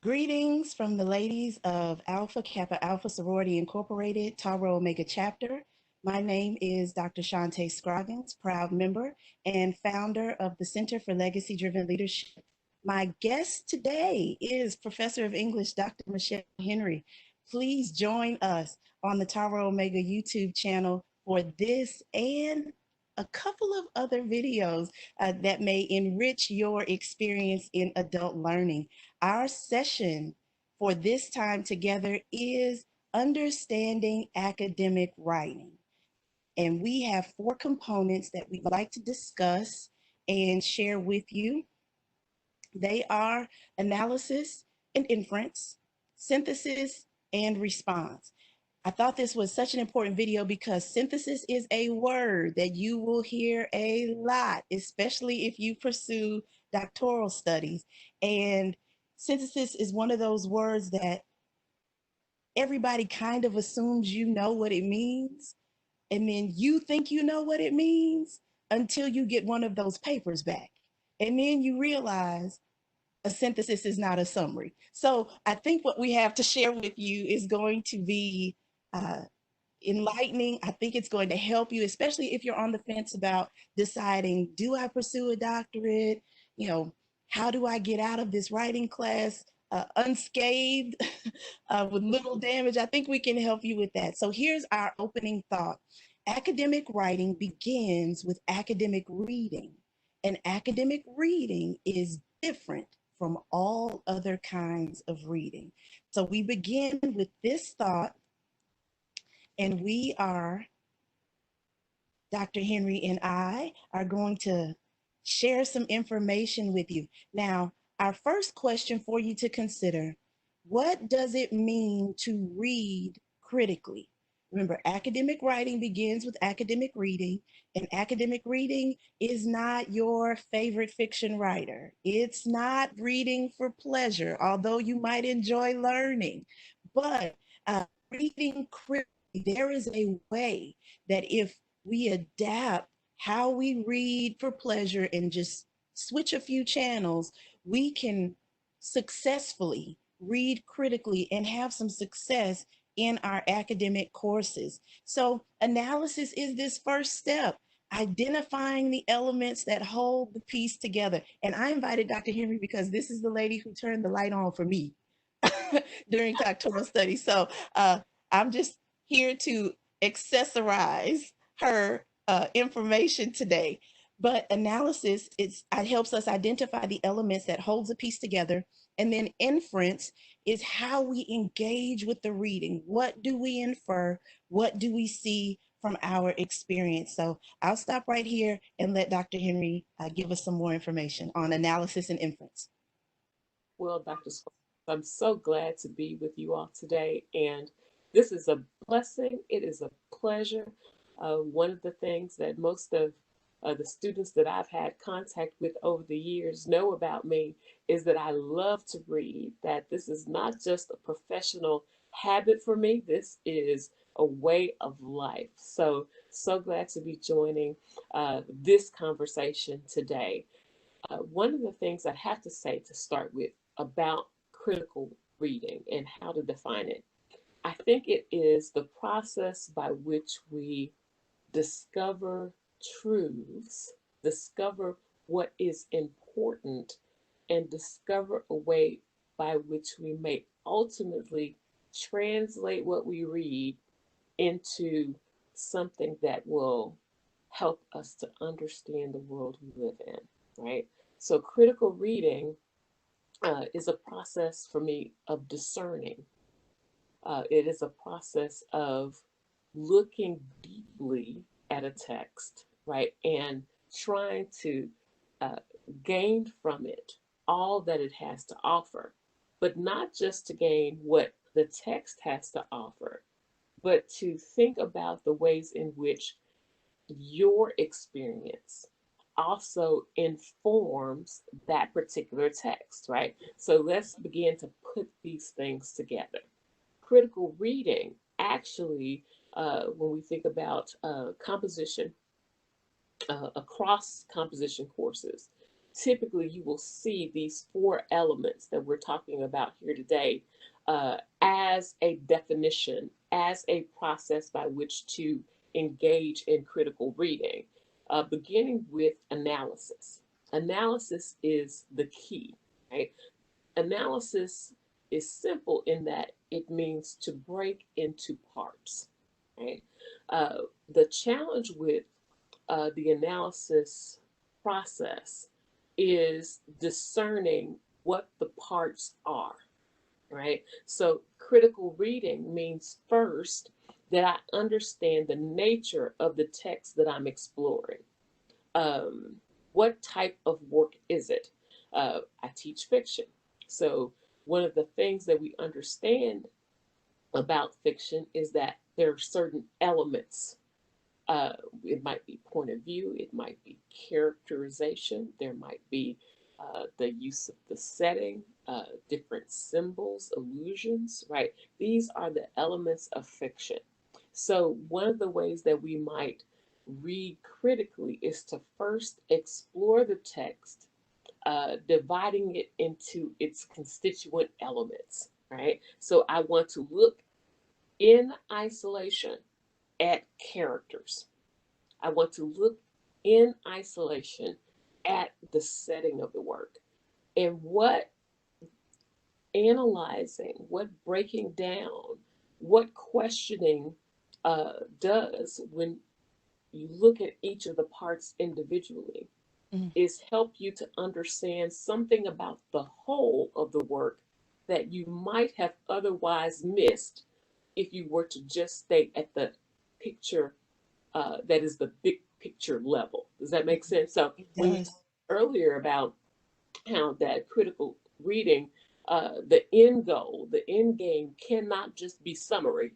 Greetings from the ladies of Alpha Kappa Alpha Sorority Incorporated, TRO Omega Chapter. My name is Dr. Shaunta Scroggins, proud member and founder of the Center for Legacy Driven Leadership. My guest today is Professor of English, Dr. Michelle Henry. Please join us on the TRO Omega YouTube channel for this and a couple of other videos that may enrich your experience in adult learning. Our session for this time together is Understanding Academic Writing. And we have four components that we'd like to discuss and share with you. They are analysis and inference, synthesis, and response. I thought this was such an important video because synthesis is a word that you will hear a lot, especially if you pursue doctoral studies. And synthesis is one of those words that everybody kind of assumes you know what it means. And then you think you know what it means until you get one of those papers back. And then you realize a synthesis is not a summary. So I think what we have to share with you is going to be uh, enlightening. I think it's going to help you, especially if you're on the fence about deciding, do I pursue a doctorate? You know, how do I get out of this writing class unscathed with little damage? I think we can help you with that. So here's our opening thought. Academic writing begins with academic reading, and academic reading is different from all other kinds of reading. So we begin with this thought, and Dr. Henry and I are going to share some information with you. Now, our first question for you to consider, what does it mean to read critically? Remember, academic writing begins with academic reading, and academic reading is not your favorite fiction writer. It's not reading for pleasure, although you might enjoy learning. But reading critically, there is a way that if we adapt how we read for pleasure and just switch a few channels, we can successfully read critically and have some success in our academic courses. So analysis is this first step, identifying the elements that hold the piece together. And I invited Dr. Henry because this is the lady who turned the light on for me during doctoral study. So I'm just here to accessorize her information today. But analysis it helps us identify the elements that holds a piece together. And then inference is how we engage with the reading. What do we infer? What do we see from our experience? So I'll stop right here and let Dr. Henry give us some more information on analysis and inference. Well, Dr. Scott, I'm so glad to be with you all today. And this is a blessing. It is a pleasure. One of the things that most of the students that I've had contact with over the years know about me is that I love to read, that this is not just a professional habit for me, this is a way of life. So, so glad to be joining this conversation today. One of the things I have to say to start with about critical reading and how to define it, I think it is the process by which we discover truths, discover what is important, and discover a way by which we may ultimately translate what we read into something that will help us to understand the world we live in, right? So, critical reading is a process for me of discerning. It is a process of looking deeply at a text, right, and trying to uh, gain from it all that it has to offer, but not just to gain what the text has to offer, but to think about the ways in which your experience also informs that particular text, right? So let's begin to put these things together. Critical reading actually, when we think about composition, across composition courses, typically you will see these four elements that we're talking about here today as a definition, as a process by which to engage in critical reading, beginning with analysis. Analysis is the key, right? Analysis is simple in that it means to break into parts, right? Uh, the challenge with the analysis process is discerning what the parts are, right? So critical reading means first that I understand the nature of the text that I'm exploring. Um, what type of work is it? I teach fiction. So one of the things that we understand about fiction is that there are certain elements. It might be point of view, it might be characterization, there might be the use of the setting, different symbols, illusions, right? These are the elements of fiction. So, one of the ways that we might read critically is to first explore the text, dividing it into its constituent elements, right? So, I want to look in isolation at characters. I want to look in isolation at the setting of the work and what analyzing, what breaking down, what questioning does when you look at each of the parts individually Mm. is help you to understand something about the whole of the work that you might have otherwise missed if you were to just stay at the picture that is the big picture level. Does that make sense? So It when you does. talked earlier about how that critical reading, the end goal, the end game cannot just be summary,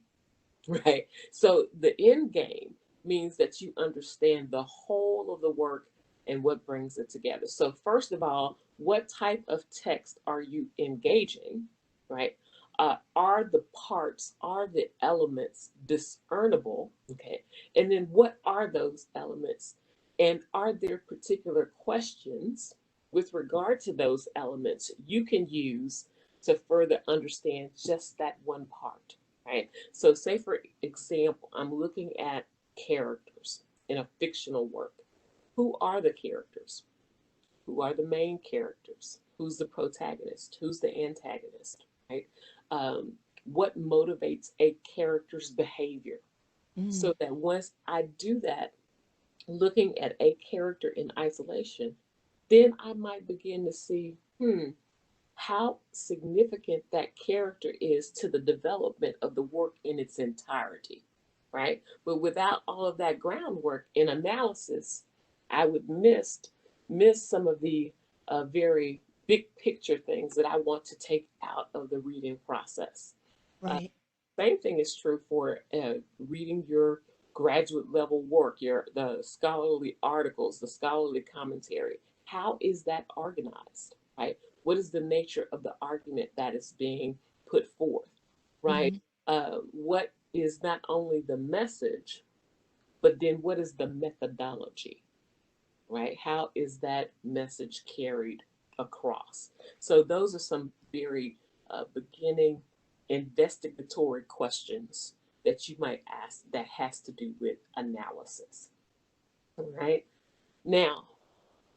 right? So the end game means that you understand the whole of the work and what brings it together. So first of all, what type of text are you engaging, right? Are the parts, are the elements discernible? Okay. And then what are those elements? And are there particular questions with regard to those elements you can use to further understand just that one part, right? So, say for example, I'm looking at characters in a fictional work. Who are the characters? Who are the main characters? Who's the protagonist? Who's the antagonist? Right? What motivates a character's behavior? Mm. So that once I do that, looking at a character in isolation, then I might begin to see, how significant that character is to the development of the work in its entirety, right? But without all of that groundwork in analysis, I would miss some of the very big picture things that I want to take out of the reading process. Uh, Right. Same thing is true for reading your graduate level work, your the scholarly articles, the scholarly commentary. How is that organized, right? What is the nature of the argument that is being put forth, right? Mm-hmm. What is not only the message, but then what is the methodology, right? How is that message carried across? So those are some very beginning investigatory questions that you might ask that has to do with analysis. All right. Now,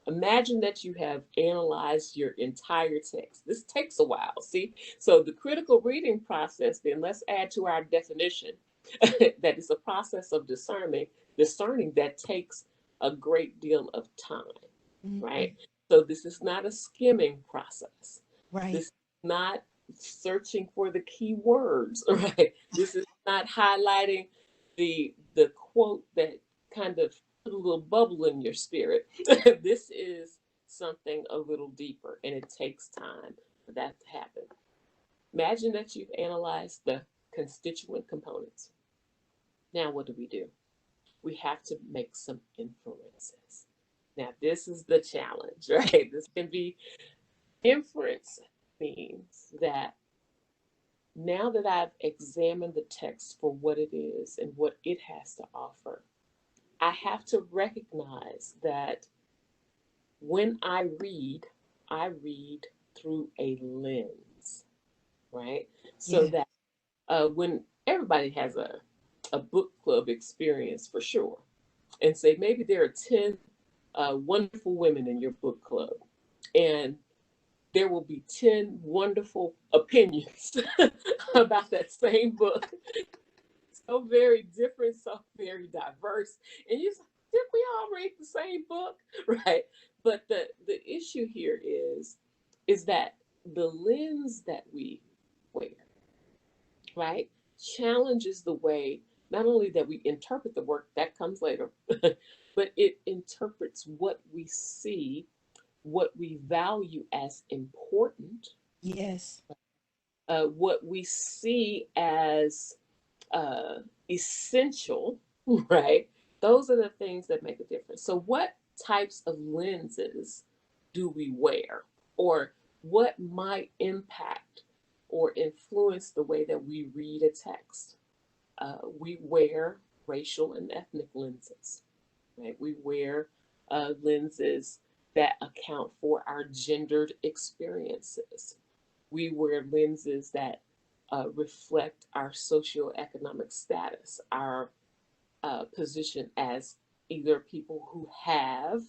imagine that you have analyzed your entire text. This takes a while. See, so the critical reading process. Then let's add to our definition that is a process of discerning that takes a great deal of time, Mm-hmm. right? So this is not a skimming process. Right. This is not searching for the key words, right? This is not highlighting the quote that kind of put a little bubble in your spirit. This is something a little deeper, and it takes time for that to happen. Imagine that you've analyzed the constituent components. Now, what do? We have to make some inferences. Now, this is the challenge, right? This can be inference means that now that I've examined the text for what it is and what it has to offer, I have to recognize that when I read through a lens, right? So Yeah. that when everybody has a book club experience for sure, and say maybe there are 10 wonderful women in your book club, and there will be 10 wonderful opinions about that same book. So very different, so very diverse. And you say, did we all read the same book? Right. But the issue here is that the lens that we wear, right, challenges the way not only that we interpret the work, that comes later, but it interprets what we see, what we value as important, Yes. what we see as uh, essential, right? Those are the things that make a difference. So, what types of lenses do we wear? Or what might impact or influence the way that we read a text? We wear racial and ethnic lenses, right? We wear lenses that account for our gendered experiences. We wear lenses that reflect our socioeconomic status, our position as either people who have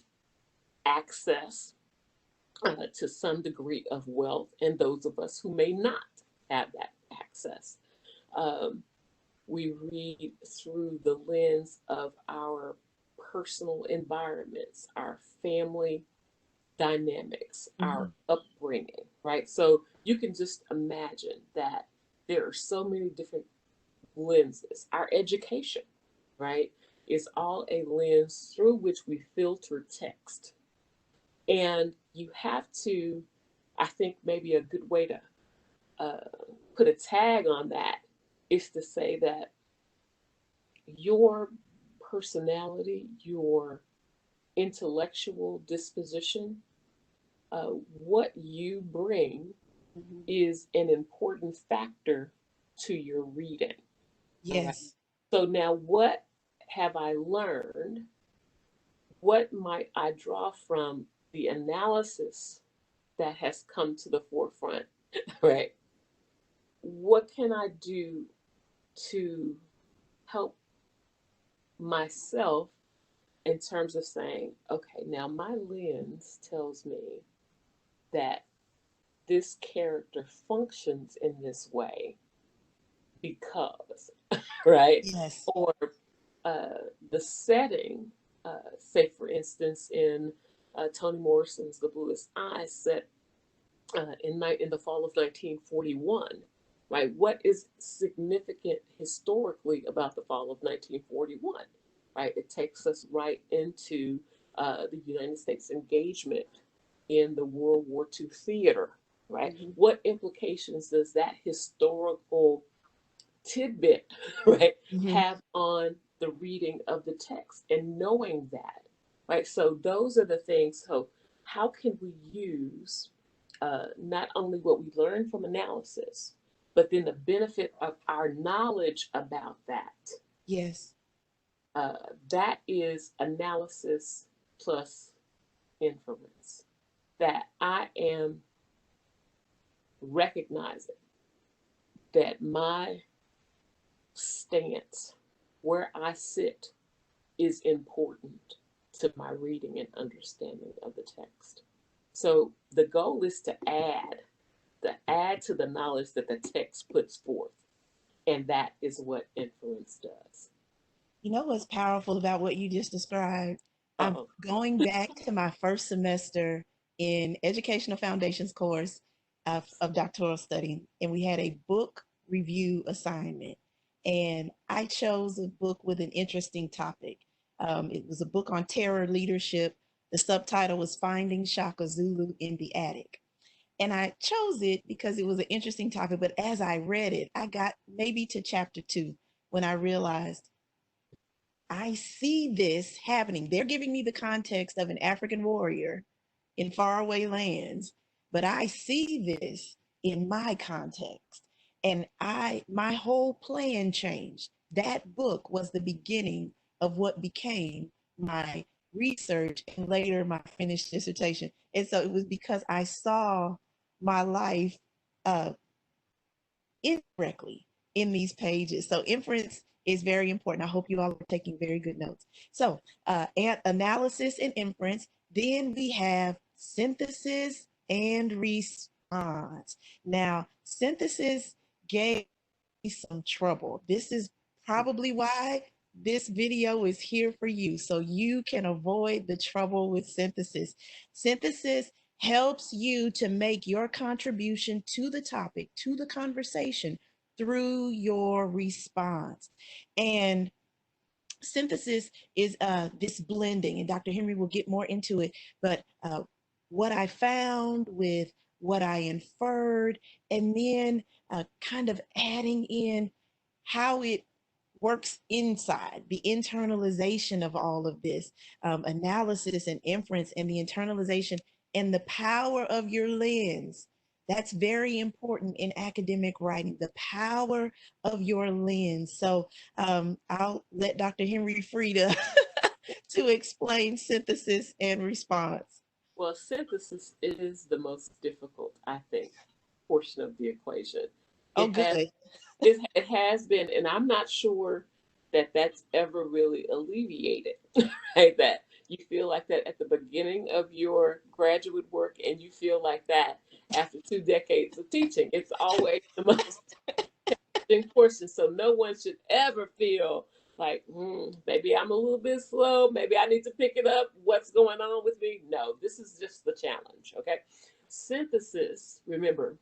access to some degree of wealth and those of us who may not have that access. Um, we read through the lens of our personal environments, our family dynamics, our Hmm. upbringing, right? So you can just imagine that there are so many different lenses. Our education, right, is all a lens through which we filter text. And you have to, I think maybe a good way to uh, put a tag on that is to say that your personality, your intellectual disposition, what you bring Hmm. is an important factor to your reading. All right. Yes. So now, what have I learned? What might I draw from the analysis that has come to the forefront? Right. What can I do to help myself in terms of saying, okay, now my lens tells me that this character functions in this way because, right? Yes. Or the setting, say for instance, in Toni Morrison's The Bluest Eye, set in the fall of 1941, right? What is significant historically about the fall of 1941, right? It takes us right into the United States engagement in the World War II theater, right? Hmm. What implications does that historical tidbit, right, Hmm. have on the reading of the text and knowing that, right? So those are the things. So how can we use not only what we learn from analysis, but then the benefit of our knowledge about that? Yes. Uh, that is analysis plus inference. That I am recognizing that my stance, where I sit, is important to my reading and understanding of the text. So the goal is to add to the knowledge that the text puts forth. And that is what inference does. You know what's powerful about what you just described? I'm Uh-oh. going back to my first semester in Educational Foundations course of doctoral study, and we had a book review assignment. And I chose a book with an interesting topic. It was a book on terror leadership. The subtitle was Finding Shaka Zulu in the Attic. And I chose it because it was an interesting topic. But as I read it, I got maybe to chapter 2 when I realized I see this happening. They're giving me the context of an African warrior in faraway lands, but I see this in my context. And my whole plan changed. That book was the beginning of what became my research and later my finished dissertation. And so it was because I saw my life uh, incorrectly in these pages. So inference is very important. I hope you all are taking very good notes. So analysis and inference. Then we have synthesis and response. Now, synthesis gave me some trouble. This is probably why this video is here for you, so you can avoid the trouble with synthesis. Synthesis helps you to make your contribution to the topic, to the conversation, through your response. And synthesis is this blending, and Dr. Henry will get more into it, but what I found with what I inferred, and then kind of adding in how it works inside, the internalization of all of this, analysis and inference, and the internalization and the power of your lens. That's very important in academic writing, the power of your lens. So I'll let Dr. Henry free to, to explain synthesis and response. Well, synthesis is the most difficult, I think, portion of the equation. Oh, It has good. it has been, and I'm not sure that that's ever really alleviated, right? That you feel like that at the beginning of your graduate work, and you feel like that after 2 decades of teaching. It's always the most challenging portion. So no one should ever feel like, maybe I'm a little bit slow. Maybe I need to pick it up. What's going on with me? No, this is just the challenge. Okay. Synthesis, remember,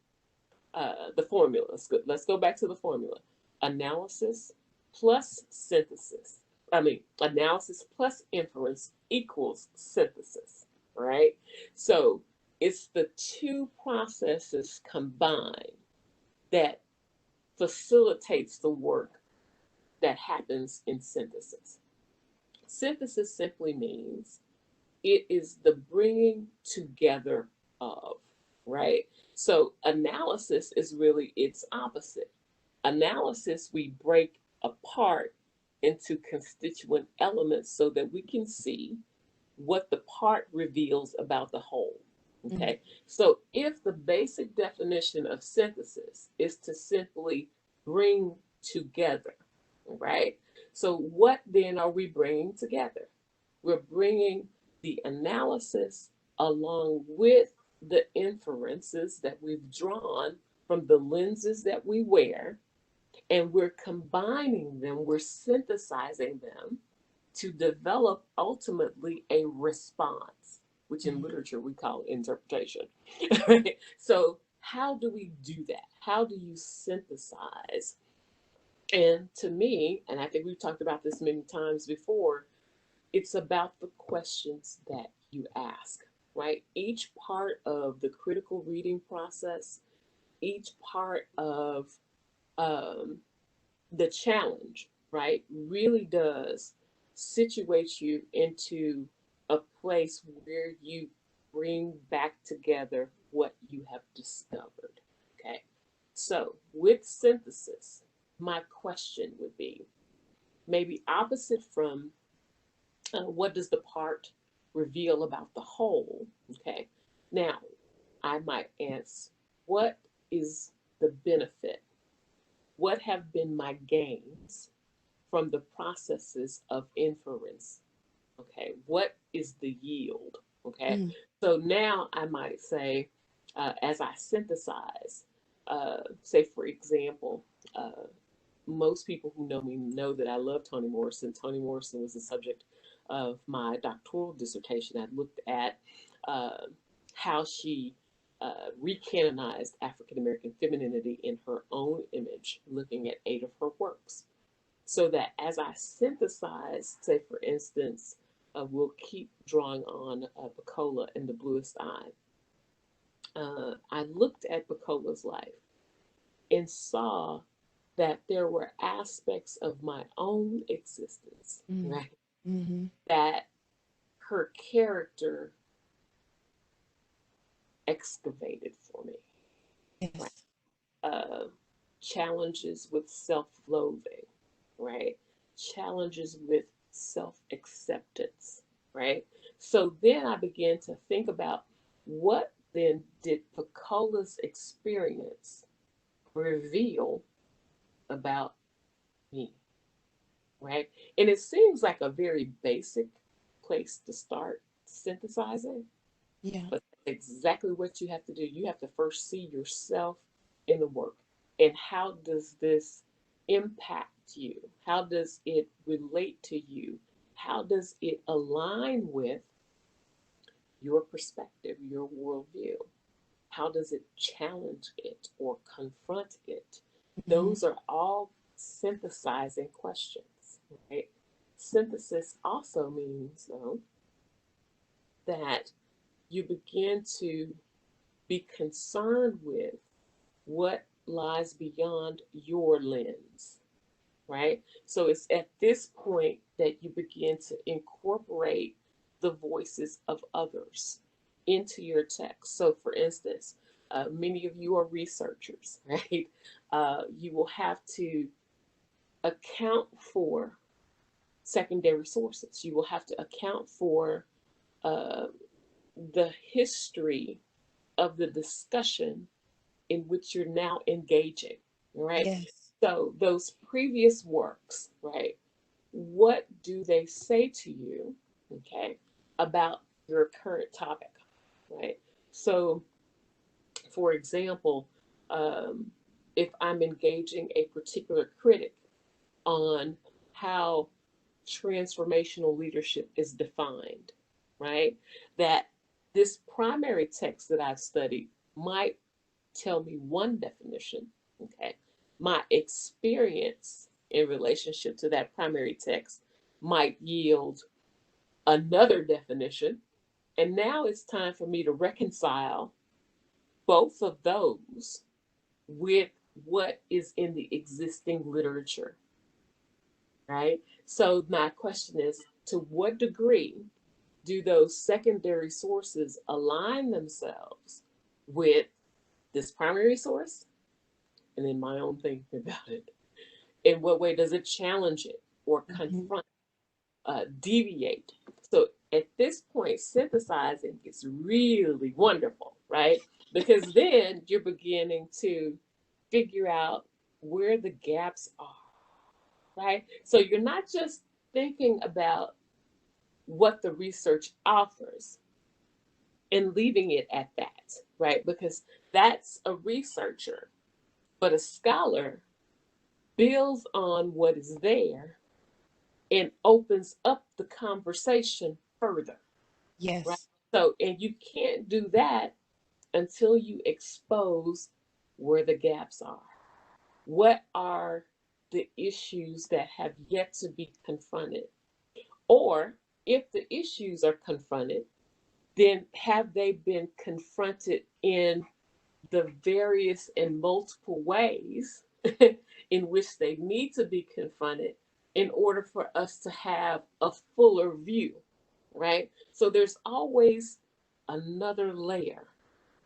the formula. Let's go back to the formula. Analysis plus synthesis. Analysis plus inference equals synthesis, right? So it's the two processes combined that facilitates the work that happens in synthesis. Synthesis simply means it is the bringing together of, right? So analysis is really its opposite. Analysis, we break apart into constituent elements so that we can see what the part reveals about the whole. Mm-hmm. Okay, so if the basic definition of synthesis is to simply bring together, right? So, what then are we bringing together? We're bringing the analysis along with the inferences that we've drawn from the lenses that we wear, and we're combining them, we're synthesizing them to develop ultimately a response, which in literature we call interpretation. So, how do we do that? How do you synthesize? And to me, and I think we've talked about this many times before, it's about the questions that you ask, right? Each part of the critical reading process, each part of um, the challenge, right, really does situate you into a place where you bring back together what you have discovered. Okay. So, with synthesis, my question would be maybe opposite from what does the part reveal about the whole? Okay. Now, I might ask, what is the benefit? What have been my gains from the processes of inference? Okay, what is the yield? Okay, Mm-hmm. so now I might say, as I synthesize, say for example, most people who know me know that I love Toni Morrison. Toni Morrison was the subject of my doctoral dissertation. I looked at uh, how she recanonized African American femininity in her own image, looking at 8 of her works. So that as I synthesize, say for instance, we'll keep drawing on Bacola and the Bluest Eye. I looked at Bacola's life and saw that there were aspects of my own existence, right, Mm-hmm. that her character excavated for me, right? Yes. Uh, Challenges with self loathing, right? Challenges with self acceptance, right? So then I began to think about what then did Foucault's experience reveal about me, right? And it seems like a very basic place to start synthesizing, Yeah. but that's exactly what you have to do. You have to first see yourself in the work. And how does this impact you? How does it relate to you? How does it align with your perspective, your worldview? How does it challenge it or confront it? Hmm. Those are all synthesizing questions, right? Synthesis also means, though, that you begin to be concerned with what lies beyond your lens, right? So it's at this point that you begin to incorporate the voices of others into your text. So, for instance, many of you are researchers, right? You will have to account for secondary sources. You will have to account for uh, the history of the discussion in which you're now engaging, right? Yes. So those previous works, right? What do they say to you, okay, about your current topic, right? So, for example, um, if I'm engaging a particular critic on how transformational leadership is defined, right? That this primary text that I've studied might tell me one definition, okay? My experience in relationship to that primary text might yield another definition. And now it's time for me to reconcile both of those with what is in the existing literature, right? So my question is, to what degree do those secondary sources align themselves with this primary source and then my own thinking about it? In what way does it challenge it or Hmm. confront, deviate? So at this point, synthesizing is really wonderful, right? Because then you're beginning to figure out where the gaps are, right? So you're not just thinking about what the research offers and leaving it at that, right? Because that's a researcher, but a scholar builds on what is there and opens up the conversation further, right? Yes. So, and you can't do that until you expose where the gaps are. What are the issues that have yet to be confronted? Or if the issues are confronted, then have they been confronted in the various and multiple ways in which they need to be confronted in order for us to have a fuller view, right? So there's always another layer,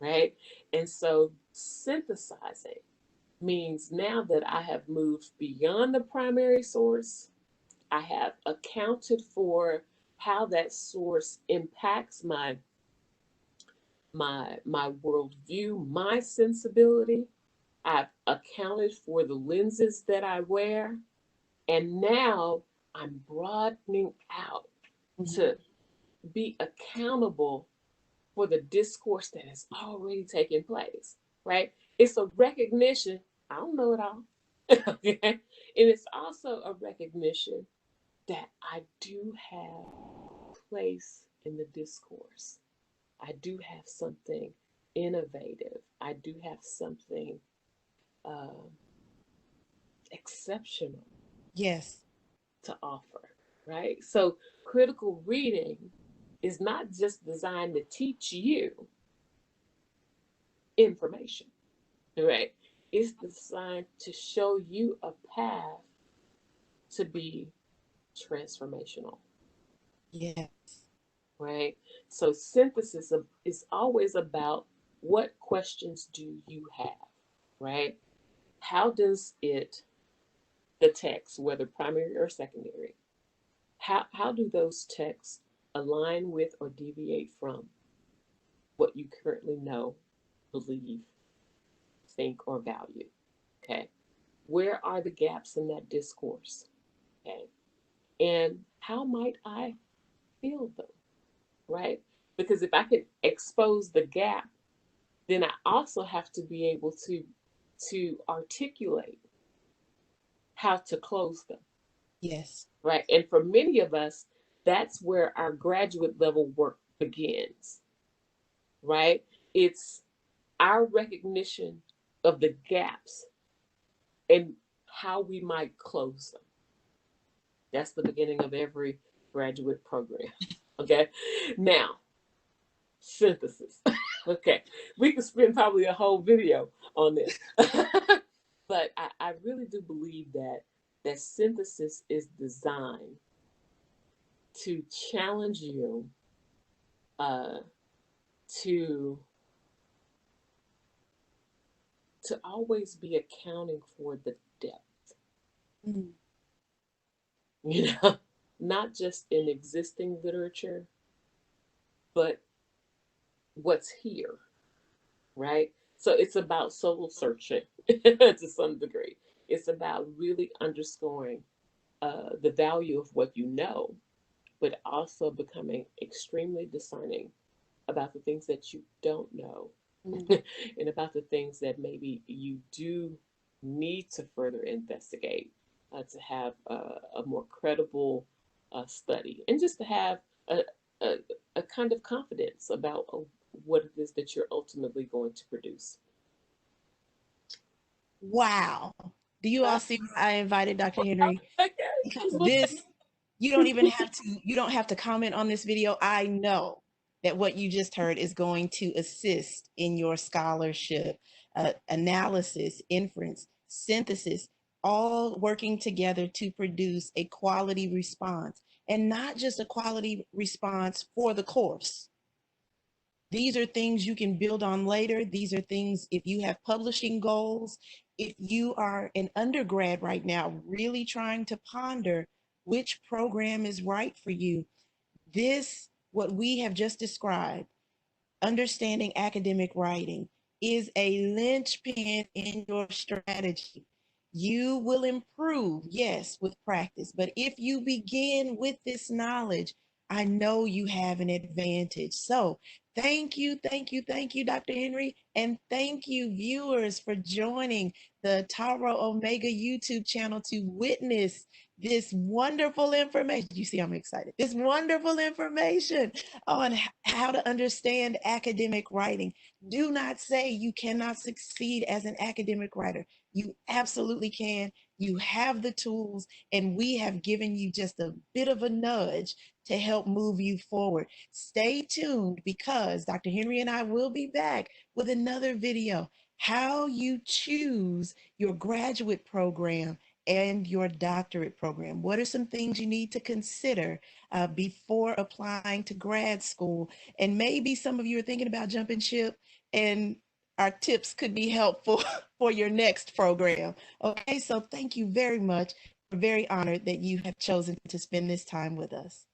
right? And so synthesizing means now that I have moved beyond the primary source, I have accounted for how that source impacts my worldview, my sensibility. I've accounted for the lenses that I wear, and now I'm broadening out Hmm. to be accountable for the discourse that has already taken place, right? It's a recognition, I don't know it all. Okay? And it's also a recognition that I do have place in the discourse. I do have something innovative. I do have something uh, exceptional Yes. to offer, right? So critical reading is not just designed to teach you information, right? It's designed to show you a path to be transformational, Yes. right? So synthesis is always about what questions do you have, right? How does it, the text, whether primary or secondary, how do those texts align with or deviate from what you currently know, believe, think, or value. Okay. Where are the gaps in that discourse? Okay. And how might I fill them? Right? Because if I can expose the gap, then I also have to be able to articulate how to close them. Yes. Right? And for many of us, that's where our graduate level work begins. Right? It's our recognition of the gaps and how we might close them. That's the beginning of every graduate program. Okay. Now, synthesis. Okay. We could spend probably a whole video on this. But I really do believe that synthesis is designed to challenge you uh, to to always be accounting for the depth, Mm. you know, not just in existing literature, but what's here, right? So it's about soul searching to some degree. It's about really underscoring the value of what you know, but also becoming extremely discerning about the things that you don't know Mm. and about the things that maybe you do need to further investigate to have a more credible study and just to have a, a kind of confidence about what it is that you're ultimately going to produce. Wow. Do you all see why I invited Dr. Henry? Because Okay. this, you don't have to comment on this video. I know that what you just heard is going to assist in your scholarship, analysis, inference, synthesis, all working together to produce a quality response, and not just a quality response for the course. These are things you can build on later. These are things, if you have publishing goals, if you are an undergrad right now, really trying to ponder which program is right for you, this, what we have just described, understanding academic writing, is a linchpin in your strategy. You will improve, yes, with practice, but if you begin with this knowledge, I know you have an advantage. So thank you, thank you, thank you, Dr. Henry, and thank you, viewers, for joining the TRO Omega YouTube channel to witness this wonderful information. You see, I'm excited. This wonderful information on how to understand academic writing. Do not say you cannot succeed as an academic writer. You absolutely can. You have the tools, and we have given you just a bit of a nudge to help move you forward. Stay tuned because Dr. Henry and I will be back with another video. How you choose your graduate program and your doctorate program. What are some things you need to consider before applying to grad school? And maybe some of you are thinking about jumping ship, and our tips could be helpful for your next program. Okay, so thank you very much. We're very honored that you have chosen to spend this time with us.